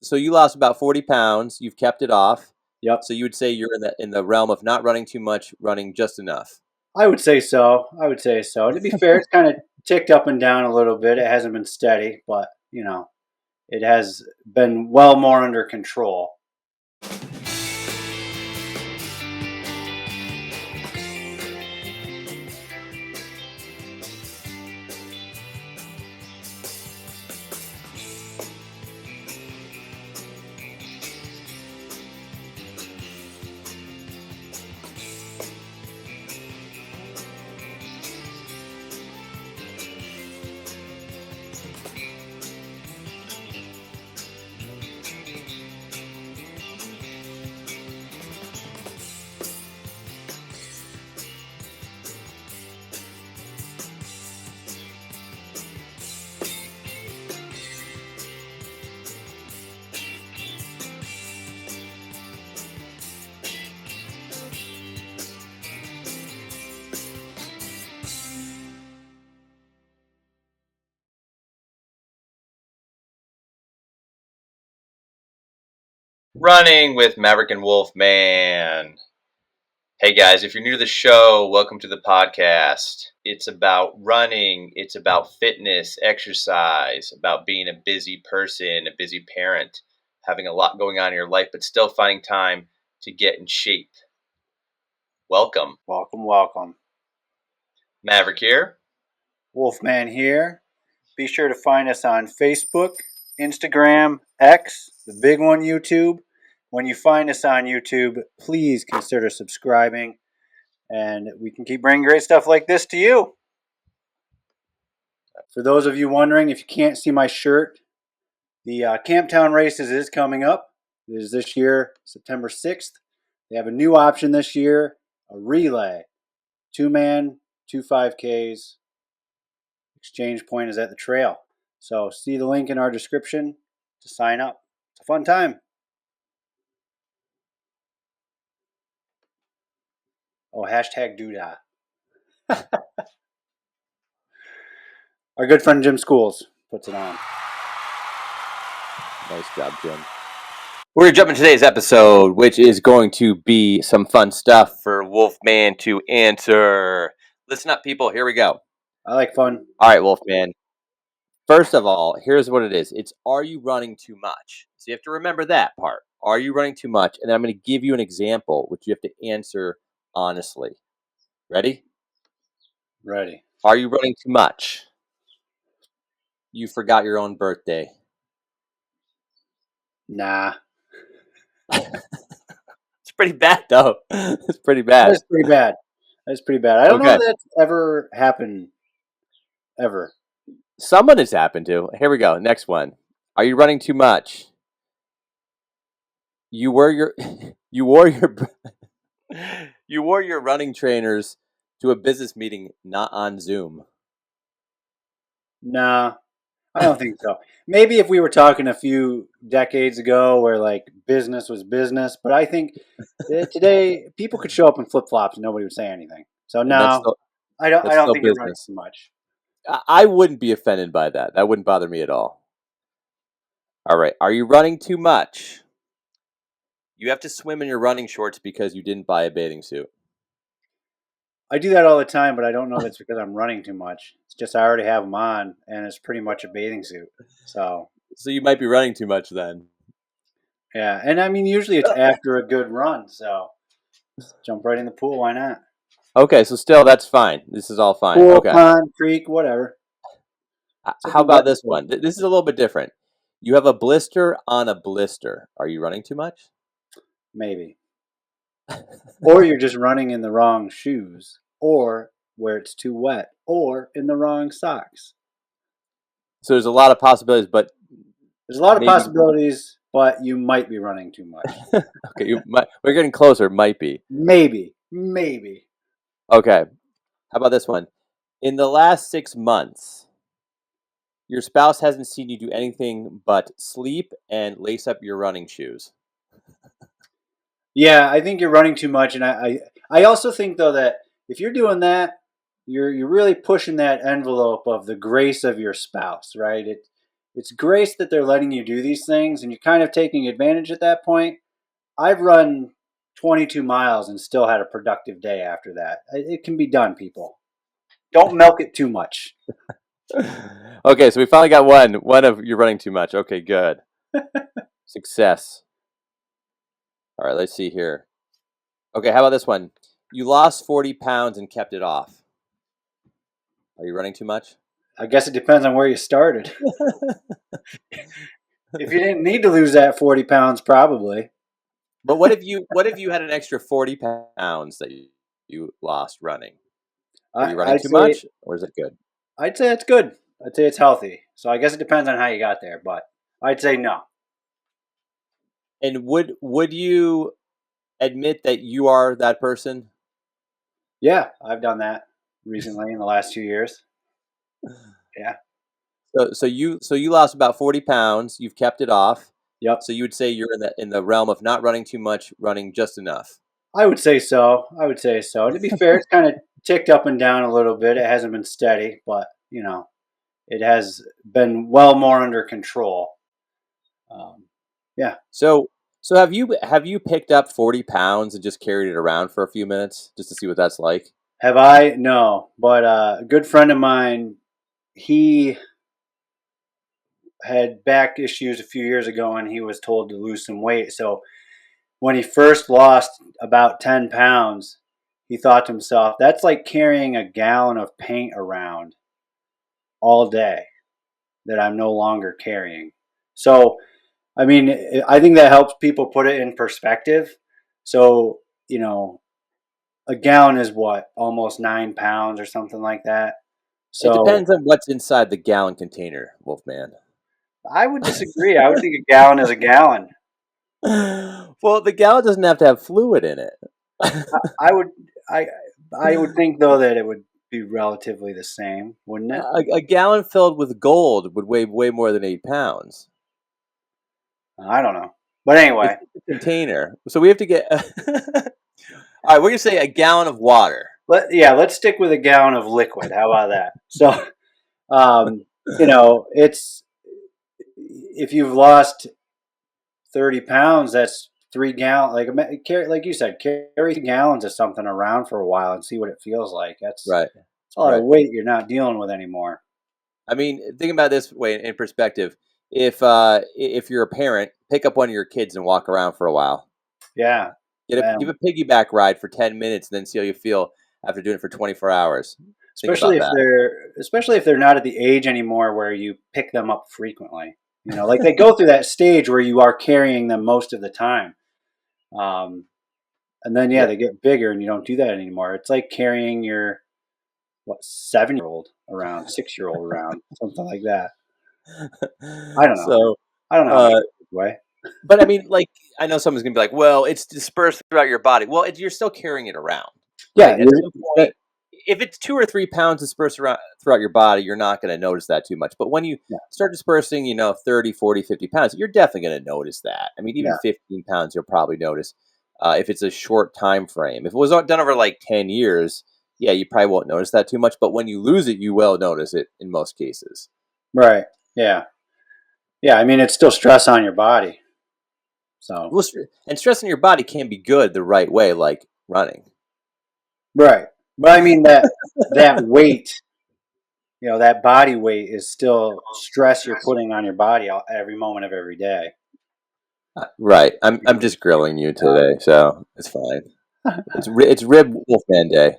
So you lost about 40 pounds. You've kept it off. Yep. So you would say you're in the realm of not running too much, running just enough. I would say so. To be fair, it's kind of ticked up and down a little bit. It hasn't been steady, but it has been well more under control. Running with Maverick and Wolfman. Hey guys, if you're new to the show, welcome to the podcast. It's about running, it's about fitness, exercise, about being a busy person, a busy parent, having a lot going on in your life, but still finding time to get in shape. Welcome. Welcome. Maverick here. Wolfman here. Be sure to find us on Facebook, Instagram, X, the big one, YouTube. When you find us on YouTube, please consider subscribing, and we can keep bringing great stuff like this to you. For those of you wondering, if you can't see my shirt, the Camptown Races is coming up. It is this year, September 6th. They have a new option this year, a relay. 2-man, 2 5Ks. Exchange point is at the trail. So see the link in our description to sign up. It's a fun time. Oh, hashtag doodah. Our good friend Jim Schools puts it on. Nice job, Jim. We're going to jump into today's episode, which is going to be some fun stuff for Wolfman to answer. Listen up, people. Here we go. I like fun. All right, Wolfman. First of all, here's what it is. It's, are you running too much? So you have to remember that part. Are you running too much? And then I'm going to give you an example, which you have to answer honestly. Ready? Ready. Are you running too much? You forgot your own birthday. Nah. It's pretty bad, though. It's pretty bad. That's pretty bad. I don't know if that's ever happened. Ever. Someone has happened to. Here we go. Next one. Are you running too much? You wore your running trainers to a business meeting, not on Zoom. Nah, I don't think so. Maybe if we were talking a few decades ago where like business was business, but I think today people could show up in flip-flops and nobody would say anything. So no, I don't think you're running too much. I wouldn't be offended by that. That wouldn't bother me at all. All right. Are you running too much? You have to swim in your running shorts because you didn't buy a bathing suit. I do that all the time, but I don't know if it's because I'm running too much. It's just I already have them on, and it's pretty much a bathing suit. So you might be running too much then. Yeah, and I mean, usually it's after a good run, so jump right in the pool. Why not? Okay, so still that's fine. This is all fine. Pool, okay. Pond, creek, whatever. How about this one? This is a little bit different. You have a blister on a blister. Are you running too much? Maybe. Or you're just running in the wrong shoes, or where it's too wet, or in the wrong socks. So there's a lot of possibilities, but but you might be running too much. Okay, we're getting closer. Might be. Maybe. Okay. How about this one? In the last 6 months, your spouse hasn't seen you do anything but sleep and lace up your running shoes. Yeah, I think you're running too much, and I also think though that if you're doing that, you're really pushing that envelope of the grace of your spouse, right? it's grace that they're letting you do these things, and you're kind of taking advantage at that point. I've run 22 miles and still had a productive day after that. It can be done, people. Don't milk it too much. Okay, so we finally got one of you're running too much. Okay, good. Success. All right, let's see here. Okay, how about this one? You lost 40 pounds and kept it off. Are you running too much? I guess it depends on where you started. If you didn't need to lose that 40 pounds, probably. But what if you had an extra 40 pounds that you lost running? Are you running too much, or is it good? I'd say it's good. I'd say it's healthy. So I guess it depends on how you got there, but I'd say no. And would you admit that you are that person? Yeah, I've done that recently in the last 2 years. Yeah. So you lost about 40 pounds. You've kept it off. Yep. So you would say you're in the realm of not running too much, running just enough. I would say so. To be fair, it's kind of ticked up and down a little bit. It hasn't been steady, but it has been well more under control. Yeah. So have you picked up 40 pounds and just carried it around for a few minutes just to see what that's like? Have I? No, but a good friend of mine, he had back issues a few years ago, and he was told to lose some weight. So when he first lost about 10 pounds, he thought to himself, that's like carrying a gallon of paint around all day that I'm no longer carrying. So, I mean, I think that helps people put it in perspective. So, a gallon is what, almost 9 pounds or something like that. It So depends on what's inside the gallon container, Wolfman. I would disagree. I would think a gallon is a gallon. Well, the gallon doesn't have to have fluid in it. I would I would think though that it would be relatively the same, wouldn't it? A gallon filled with gold would weigh way more than 8 pounds. I don't know, but anyway, It's a container, so we have to get. All right, we're gonna say a gallon of water. let's stick with a gallon of liquid. How about that? So, it's if you've lost 30 pounds, that's 3 gallons. Like you said, carry 3 gallons of something around for a while and see what it feels like. That's Right. a lot of weight you're not dealing with anymore. I mean, think about it this way in perspective. If you're a parent, pick up one of your kids and walk around for a while. Yeah. Give a piggyback ride for 10 minutes, and then see how you feel after doing it for 24 hours. Especially if they're not at the age anymore where you pick them up frequently. Like they go through that stage where you are carrying them most of the time. And then they get bigger and you don't do that anymore. It's like carrying your 7-year-old around, 6-year-old around, something like that. I don't know. So I don't know how to get this way. But I mean, like, I know someone's gonna be like, "Well, it's dispersed throughout your body." Well, you're still carrying it around. Yeah, Right? At some point, if it's 2 or 3 pounds dispersed throughout your body, you're not going to notice that too much. But when you start dispersing, 30, 40, 50 pounds, you're definitely going to notice that. I mean, even 15 pounds, you'll probably notice if it's a short time frame. If it was done over like 10 years, you probably won't notice that too much. But when you lose it, you will notice it in most cases. Right. Yeah. Yeah. I mean, it's still stress on your body. So. And stress on your body can be good the right way, like running. Right. But I mean that weight, that body weight is still stress you're putting on your body every moment of every day. Right. I'm just grilling you today, so it's fine. It's Rib Wolfman Day.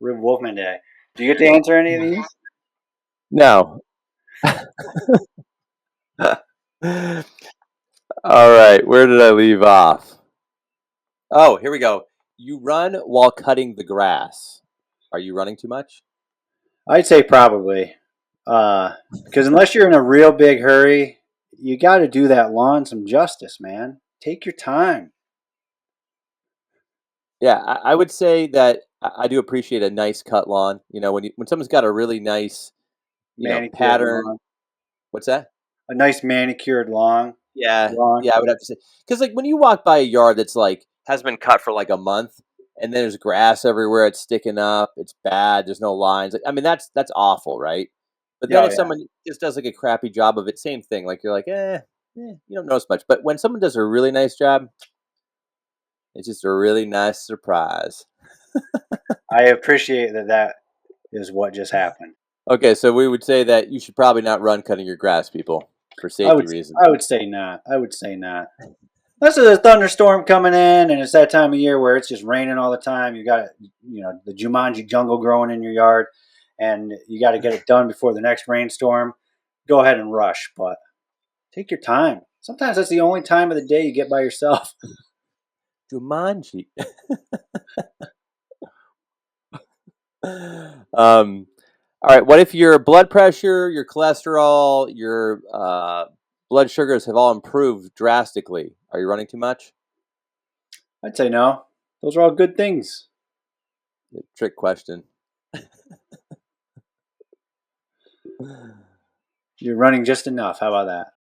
Rib Wolfman Day. Do you get to answer any of these? No. All right. Where did I leave off? Oh, here we go. You run while cutting the grass. Are you running too much? I'd say probably. Because unless you're in a real big hurry, you got to do that lawn some justice, man. Take your time. Yeah, I would say that I do appreciate a nice cut lawn. When someone's got a really nice, pattern. Lawn. What's that? A nice manicured lawn. Yeah, I would have to say, because like when you walk by a yard that's like has been cut for like a month, and then there's grass everywhere, it's sticking up, it's bad, there's no lines. Like, I mean, that's awful, right? But then Oh, if yeah. someone just does like a crappy job of it, same thing. Like you're like, you don't notice much. But when someone does a really nice job, it's just a really nice surprise. I appreciate that is what just happened. Okay, so we would say that you should probably not run cutting your grass, people, for safety reasons. I would say not. I would say not. Unless there's a thunderstorm coming in and it's that time of year where it's just raining all the time. You got, the Jumanji jungle growing in your yard and you got to get it done before the next rainstorm. Go ahead and rush, but take your time. Sometimes that's the only time of the day you get by yourself. Jumanji. All right. What if your blood pressure, your cholesterol, your blood sugars have all improved drastically? Are you running too much? I'd say no. Those are all good things. Trick question. You're running just enough. How about that?